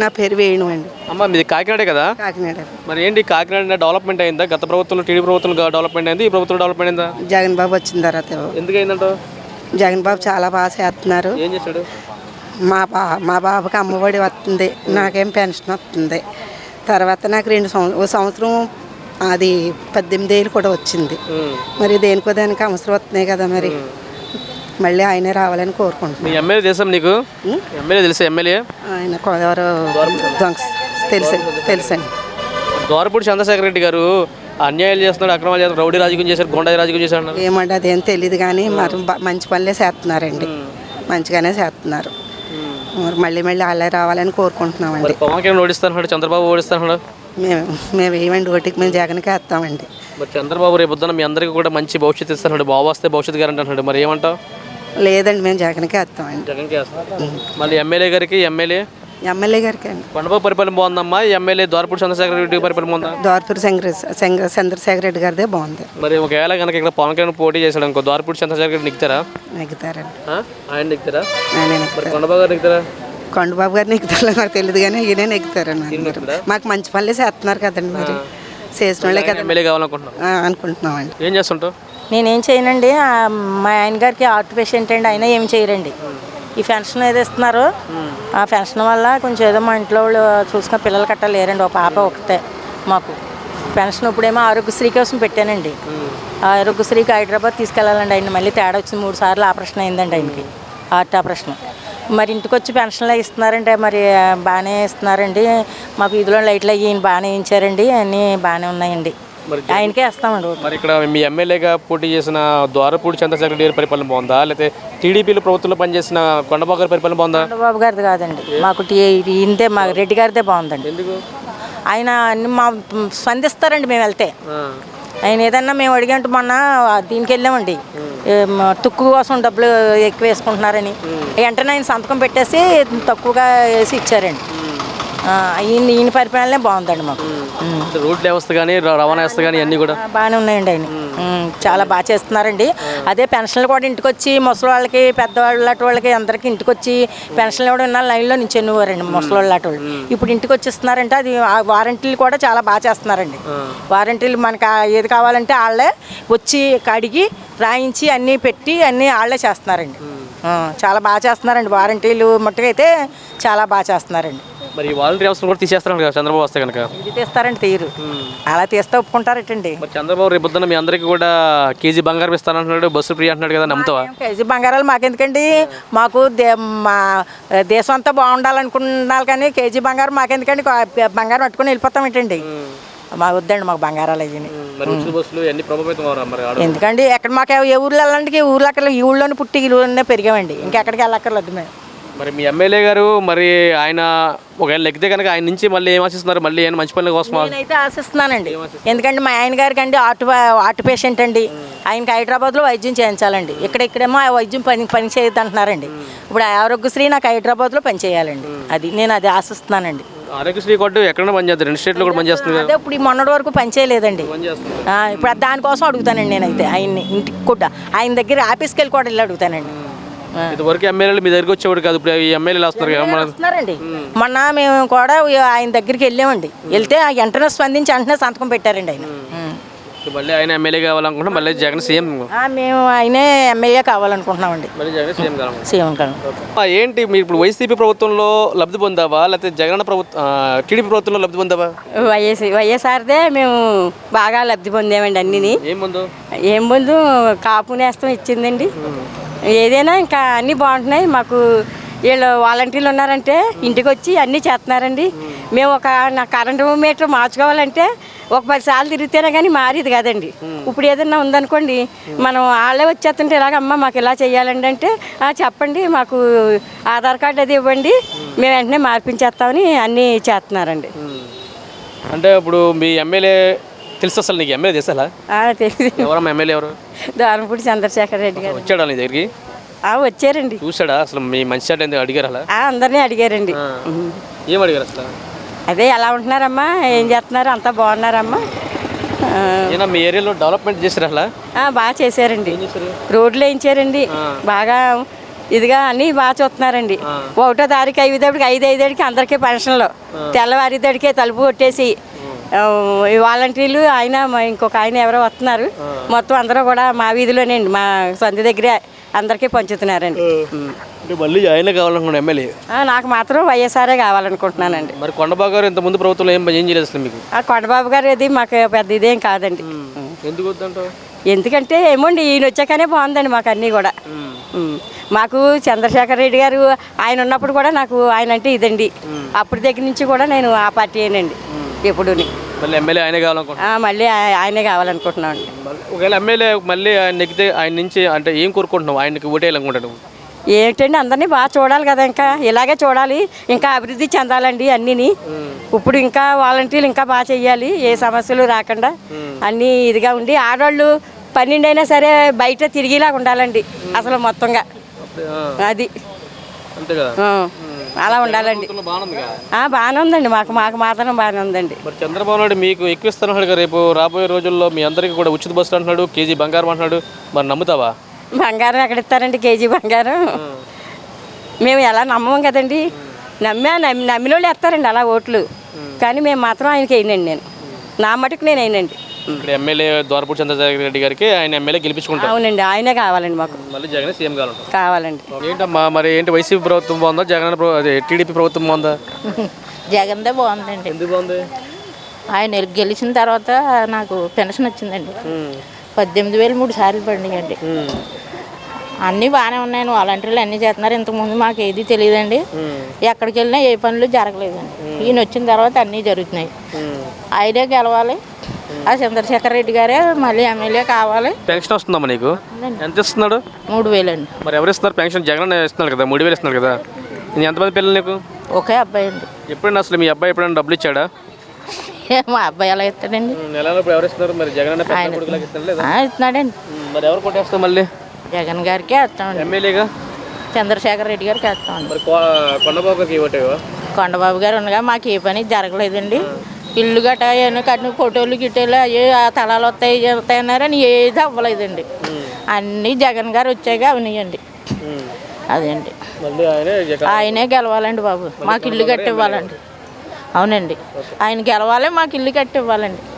నా పేరు వేణు అండి. అమ్మ మీది కాకినాడే కదా? కాకినాడ. మరి ఏంటి కాకినాడ డెవలప్మెంట్ అయిందా? గత ప్రభుత్వంలో టీడీ ప్రభుత్వంలో డెవలప్మెంట్ అయింది, ఈ ప్రభుత్వం డెవలప్మెంట్ అయిందా? జగన్ బాబు వచ్చిన తర్వాత ఎందుకు అయిందంట? జగన్ బాబు చాలా బాగా చేస్తున్నారు. ఏం చేశాడు? మా బాబుకి అమ్మఒడి వస్తుంది, నాకేం పెన్షన్ వస్తుంది. తర్వాత నాకు ఓ సంవత్సరం అది 18 ఏళ్ళు కూడా వచ్చింది. మరి దేనికో దానికి అవసరం వస్తున్నాయి కదా, మరి మళ్ళీ ఆయనే రావాలని కోరుకుంటున్నాను. మీ ఎమ్మెల్యే తెలుసా నీకు? ఎమ్మెల్యే తెలుసా? ఎమ్మెల్యే ఆయన తెలుసండి. ద్వారపూడి చంద్రశేఖర్ రెడ్డి గారు అన్యాయాలు చేస్తున్నాడు, అక్రమాలు చేస్తున్నాడు, రౌడీ రాజకీయం చేశారు, గోండా రాజకీయం చేశాడు. ఏమంటే అదేం తెలియదు కానీ మరి మంచి పనులే చేస్తున్నారండి, మంచిగానే చేస్తున్నారు. మళ్ళీ వాళ్ళే రావాలని కోరుకుంటున్నామండి. పవన్ కళ్యాణ్ ఓడిస్తాను, చంద్రబాబు ఓడిస్తాను. మేము ఏమండి ఓటికి మేము జగన్కే వేస్తామండి. మరి చంద్రబాబు రేపొద్దున మీ అందరికీ కూడా మంచి భవిష్యత్తు ఇస్తాడు, బాబు వస్తే భవిష్యత్తు గారు అంటున్నాడు. మరి ఏమంటావు? లేదండి, మేము జగన్కే వేస్తామండి. జగన్కే వేస్తాం. మళ్ళీ ఎమ్మెల్యే గారికి ఎమ్మెల్యే గారికి అండి. కొండబాబు పరిపాలన బాగుందమ్మా? ఎమ్మెల్యే ద్వారపూడి చంద్రశేఖర్ రెడ్డి పరిపాలన బాగుందా? ద్వారపూడి చంద్రశేఖర్ రెడ్డి గారిదే బాగుంది. మరి ఒకవేళ కనుక ఇక్కడ పవన్ కళ్యాణ్ పోటీ చేశాడు అనుకో, ద్వారపూడి చంద్రశేఖర్ రెడ్డి నెగ్గుతారా? నెగ్గుతారండి. ఆయన నెగ్గుతారా? కొండబాబు గారు నెగ్గుతారా? కొండబాబు గారు నెగ్గుతారో నాకు తెలియదు కానీ ఈయనే నెగ్గుతారండి. మాకు మంచి పనులే చేస్తున్నారు కదండి, మరి చేసిన వాళ్ళే కదా ఎమ్మెల్యే కావాలనుకుంటున్నాం అనుకుంటున్నామండి. ఏం చేస్తుంటావు? నేనేం చేయనండి, మా ఆయన గారికి హార్ట్ పేషెంట్ అండి, అయినా ఏం చేయరండి. ఈ పెన్షన్ ఏదో ఇస్తున్నారు, ఆ పెన్షన్ వల్ల కొంచెం ఏదో మా ఇంట్లో వాళ్ళు చూసుకున్న పిల్లలు కట్ట లేరండి. ఒక పాప ఒకటే మాకు పెన్షన్. ఇప్పుడేమో ఆరోగ్యశ్రీ కోసం పెట్టానండి. ఆరోగ్యశ్రీకి హైదరాబాద్ తీసుకెళ్ళాలండి. ఆయన మళ్ళీ తేడా వచ్చింది, 3 సార్లు ఆపరేషన్ అయిందండి ఆయనకి, హార్ట్ ఆపరేషన్. మరి ఇంటికి వచ్చి పెన్షన్లు ఇస్తున్నారంటే మరి బాగానే ఇస్తున్నారండి. మాకు ఇదిలో లైట్లు అయ్యి బాగానే ఇచ్చారండి, అన్నీ బాగానే ఉన్నాయండి. ఆయనకే వేస్తామండి. మరి ఇక్కడ మీ ఎమ్మెల్యేగా పోటీ చేసిన ద్వారపూడి చంద్రశేఖర్ రెడ్డి పరిపాలన బాగుందా, లేకపోతే టీడీపీలో ప్రభుత్వంలో పనిచేసిన కొండబాబు గారి పరిపాలన బాగుందా? కొండబాబు గారిది కాదండి, మాకు ఇంతే, మా రెడ్డి గారిదే బాగుందండి. ఎందుకు? ఆయన అన్ని స్పందిస్తారండి. మేము వెళ్తే ఆయన ఏదన్నా మేము అడిగంటూ మొన్న దీనికి వెళ్ళామండి, తుక్కు కోసం డబ్బులు ఎక్కువ వేసుకుంటున్నారని వెంటనే ఆయన సంతకం పెట్టేసి తక్కువగా వేసి ఇచ్చారండి. ఈయన పరిపాలనే బాగుందండి మాకు. రోడ్ల వ్యవస్థ కానీ రవాణా వ్యవస్థ కానీ అన్నీ కూడా బాగానే ఉన్నాయండి. ఆయన చాలా బాగా చేస్తున్నారండి. అదే పెన్షన్లు కూడా ఇంటికి వచ్చి ముసలి వాళ్ళకి, పెద్దవాళ్ళ వాళ్ళకి అందరికీ ఇంటికి వచ్చి పెన్షన్లు కూడా ఉన్న లైన్లో నుంచి ఎన్నువారండి ముసలి వాళ్ళ వాళ్ళు. ఇప్పుడు ఇంటికి వచ్చి ఇస్తున్నారంటే అది వారంటీలు కూడా చాలా బాగా చేస్తున్నారండి. వారంటీలు మనకి ఏది కావాలంటే వాళ్ళే వచ్చి కడిగి రాయించి అన్నీ పెట్టి అన్నీ వాళ్ళే చేస్తున్నారండి. చాలా బాగా చేస్తున్నారండి. వారంటీలు మట్టుకైతే చాలా బాగా చేస్తున్నారండి. మరి వాలంటీర్ వ్యవస్థను కూడా తీసేస్తారంట కదా చంద్రబాబు వస్తే కనుక? ఇది తీస్తారండి, తీరు అలా తీస్తే ఒప్పుకుంటారటండి. మరి చంద్రబాబు రేపు పొద్దున్న మీ అందరికీ కూడా కేజీ బంగారం ఇస్తానంటున్నాడు, బస్సు ఫ్రీ అంటున్నాడు కదా, నమ్ముతావా? కేజీ బంగారాలు మాకెందుకండి, మాకు మా దేశం అంతా బాగుండాలనుకుంటున్నారు కానీ కేజీ బంగారం మాకెందుకండి, బంగారం పట్టుకుని వెళ్ళిపోతాం ఏంటండి, మాకు వద్దండి మాకు బంగారాలు అయ్యి. ఎందుకండి ఎక్కడ మాకు ఏ ఊర్లో వెళ్ళండి, ఊర్లో అక్కడ ఈ ఊళ్ళోనే పుట్టి ఈ ఊళ్ళోనే పెరిగామండి, ఇంకెక్కడికి వెళ్ళక్కర్లేదు మేము. మరి మీ ఎమ్మెల్యే గారు మరి ఆయన ఒకవేళ లెక్కితే కనుక ఆయన నుంచి మళ్ళీ ఏం ఆశిస్తున్నారు? మళ్ళీ ఆయన మంచి పనుల కోసం నేనైతే ఆశిస్తున్నానండి. ఎందుకంటే మా ఆయన గారికి అండి హార్ట్ పేషెంట్ అండి, ఆయనకి హైదరాబాద్లో వైద్యం చేయించాలండి. ఇక్కడేమో ఆ వైద్యం పని చేయొద్దు అంటున్నారండి. ఇప్పుడు ఆరోగ్యశ్రీ నాకు హైదరాబాద్లో పని చేయాలండి, అది ఆశిస్తున్నానండి. ఆరోగ్యశ్రీ కార్డు ఎక్కడ పనిచేస్తుంది? 2 స్టేట్లో కూడా పనిచేస్తుంది. అదే ఇప్పుడు ఈ మొన్నటి వరకు పని చేయలేదండి. ఇప్పుడు దానికోసం అడుగుతానండి నేనైతే ఆయన్ని. ఇంటికి కూడా ఆయన దగ్గర ఆఫీస్కి వెళ్ళి కూడా వెళ్ళి అడుగుతానండి. ఇదివరకు ఎమ్మెల్యేలు మీ దగ్గరికి వచ్చేవాడు కాదు, ఇప్పుడు ఈ ఎమ్మెల్యేలు వస్తున్నారండి. మొన్న మేము కూడా ఆయన దగ్గరికి వెళ్ళామండి, వెళ్తే వెంటనే స్పందించి వెంటనే సంతకం పెట్టారండి ఆయన. మళ్ళీ ఆయన ఎమ్మెల్యే కావాలనుకుంటున్నాం, మళ్ళీ జగన్ సీఎం. మేము ఆయనే ఎమ్మెల్యే కావాలనుకుంటున్నామండి, సీఎం కావాలి. ఏంటి మీరు ఇప్పుడు వైసీపీ ప్రభుత్వంలో లబ్ధి పొందావా, లేకపోతే జగన్ టీడీపీ ప్రభుత్వంలో లబ్ధి పొందావా? వైఎస్ఆర్దే మేము బాగా లబ్ధి పొందామండి. అన్నిని ఏం ముందు కాపు నేస్తం ఇచ్చిందండి. ఏదైనా ఇంకా అన్నీ బాగుంటున్నాయి మాకు. వీళ్ళు వాలంటీర్లు ఉన్నారంటే ఇంటికి వచ్చి అన్నీ చేస్తున్నారండి. మేము నా కరెంటు మీటర్ మార్చుకోవాలంటే ఒక 10 సార్లు తిరిగితేనే కానీ మారేది కాదండి. ఇప్పుడు ఏదన్నా ఉందనుకోండి, మనం వాళ్ళే వచ్చేస్తుంటే ఇలాగమ్మ మాకు ఇలా చేయాలండి అంటే చెప్పండి, మాకు ఆధార్ కార్డు అది ఇవ్వండి, మేము వెంటనే మార్పించేస్తామని అన్నీ చేస్తున్నారండి. అంటే ఇప్పుడు మీ ఎమ్మెల్యే తెలుసు, అసలు నీకు ఎమ్మెల్యే తెలుసా? తెలుసు. ఎవరమ్మా ఎమ్మెల్యే? ఎవరు? ద్వారపూడి చంద్రశేఖర్ రెడ్డి గారు. వచ్చాడా నీ దగ్గరికి? వచ్చారండి. చూసాడా? అసలు మీ మంచి అంటే అడిగారు? అలా అందరినీ అడిగారండి. ఏం అడిగారు అసలు? అదే ఎలా ఉంటున్నారమ్మా, ఏం చేస్తున్నారు, అంతా బాగున్నారమ్మా. మీ ఏరియాలో డెవలప్మెంట్ చేశారు? అలా బాగా చేశారండి. రోడ్లు వేయించారండి బాగా. ఇదిగా అన్నీ బాగా చూస్తున్నారండి. 1వ తారీఖు అయ్యేటప్పటికి 5 అందరికీ పెన్షన్లు, తెల్లవారిదడికే తలుపు కొట్టేసి ఈ వాలంటీర్లు ఆయన ఇంకొక ఆయన ఎవరో వస్తున్నారు, మొత్తం అందరూ కూడా మా వీధిలోనండి, మా సొంత దగ్గరే అందరికీ పంచుతున్నారండి. మళ్ళీ ఆయన కావాలనుకున్నాను ఎమ్మెల్యే. నాకు మాత్రం వైఎస్ఆర్ఏ కావాలనుకుంటున్నానండి. మరి కొండబాబు గారు ఇంతకుముందు ప్రభుత్వంలో ఏం చేయలేదు అసలు మీకు? ఆ కొండబాబు గారు అది మాకు పెద్ద ఇదేం కాదండి. ఎందుకు వద్దంటావు? ఎందుకంటే ఏమోండి ఈయన వచ్చాకనే బాగుందండి మాకు అన్నీ కూడా. మాకు చంద్రశేఖర్ రెడ్డి గారు ఆయన ఉన్నప్పుడు కూడా నాకు ఆయన అంటే ఇదండి. అప్పటి దగ్గర నుంచి కూడా నేను ఆ పార్టీయేనండి ఎప్పుడు. మళ్ళీ ఎమ్మెల్యే ఆయనే కావాలనుకుంటున్నాను. మళ్ళీ ఆయనే కావాలనుకుంటున్నాం అండి. ఒకవేళ ఎమ్మెల్యే మళ్ళీ ఆయన నెగ్గితే ఆయన నుంచి అంటే ఏం కోరుకుంటున్నావు? ఆయనకి ఓటేయాలనుకుంటాను. ఏంటండి అందరినీ బాగా చూడాలి కదా, ఇంకా ఇలాగే చూడాలి, ఇంకా అభివృద్ధి చెందాలండి అన్నీని. ఇప్పుడు ఇంకా వాలంటీర్లు ఇంకా బాగా చెయ్యాలి, ఏ సమస్యలు రాకుండా అన్నీ ఇదిగా ఉండి ఆడవాళ్ళు 12 అయినా సరే బయట తిరిగేలాగా ఉండాలండి అసలు మొత్తంగా. అది అంతే కదా, అలా ఉండాలండి. బాగానే ఉందండి, మాకు మాత్రం బాగానే ఉందండి. మరి చంద్రబాబు నాయుడు మీకు ఎక్కిస్తున్నాడు కదా, రేపు రాబోయే రోజుల్లో మీ అందరికీ కూడా ఉచిత బస్సులు అంటున్నాడు, కేజీ బంగారం అంటున్నాడు, మరి నమ్ముతావా? బంగారం ఎక్కడ ఇస్తారండి కేజీ బంగారం? మేము ఎలా నమ్మం కదండి. నమ్మిన వాళ్ళు వేస్తారండి అలా ఓట్లు, కానీ మేము మాత్రం ఆయనకి వేయనండి. నేను నా మటుకు నేను అయినండి. ఇక్కడ ఎమ్మెల్యే ద్వారపూడి చంద్రశేఖర్ రెడ్డి గారికి ఆయన ఎమ్మెల్యే గెలిపించుకుంటారు. అవునండి, ఆయనే కావాలండి మాకు. మళ్ళీ జగన్ సీఎం కావాలండి. ఏంటమ్మా మరి ఏంటి, వైసీపీ ప్రభుత్వం బాగుందా, జగన్ అదే టీడీపీ ప్రభుత్వం బాగుందా? జగన్దే బాగుందండి. ఎందుకు బాగుంది? ఆయన గెలిచిన తర్వాత నాకు పెన్షన్ వచ్చిందండి. 18,000 3 సార్లు పడినాయండి. అన్నీ బాగానే ఉన్నాయని వాలంటీర్లు అన్నీ చేస్తున్నారు. ఇంతకుముందు మాకు ఏది తెలియదండి, ఎక్కడికి వెళ్ళినా ఏ పనులు జరగలేదండి. ఈయన వచ్చిన తర్వాత అన్నీ జరుగుతున్నాయి. ఆయనే గెలవాలి, ఆ చంద్రశేఖర్ రెడ్డి గారే మళ్ళీ ఎమ్మెల్యే కావాలి. పెన్షన్ వస్తుందమ్మా నీకు? ఎంత ఇస్తున్నాడు? 3,000 అండి. మరి ఎవరు ఇస్తున్నారు పెన్షన్? జగన్ ఇస్తున్నాడు కదా, 3,000 ఇస్తున్నాడు కదా. ఎంతమంది పిల్లలు నీకు? ఒకే అబ్బాయి అండి. ఎప్పుడైనా అసలు మీ అబ్బాయి ఎప్పుడైనా డబ్బులు ఇచ్చాడా? మా అబ్బాయి ఎలా ఇస్తాడండి? నెలలో ఎవరు ఇస్తున్నారు మరి? జగన్ ఇస్తున్నాడండి. మరి ఎవరు కొట్టేస్తాం మళ్ళీ? జగన్ గారికే వేస్తామండి. ఎమ్మెల్యేగా చంద్రశేఖర్ రెడ్డి గారికి వేస్తామండి. మరి కొండబాబుకి ఓటేవా? కొండబాబు గారు ఉండగా మాకు ఏ పని జరగలేదండి. ఇల్లు గట్ట ఏమైనా కట్టిన ఫోటోలు గిట్టేలు అవి ఆ తలాలు వస్తాయి అన్నారని ఏది అవ్వలేదండి. అన్నీ జగన్ గారు వచ్చాక అవనియండి. అదేండి, ఆయనే గెలవాలండి బాబు, మాకు ఇల్లు కట్టివ్వాలండి. అవునండి, ఆయన గెలవాలి, మాకు ఇల్లు కట్టివ్వాలండి.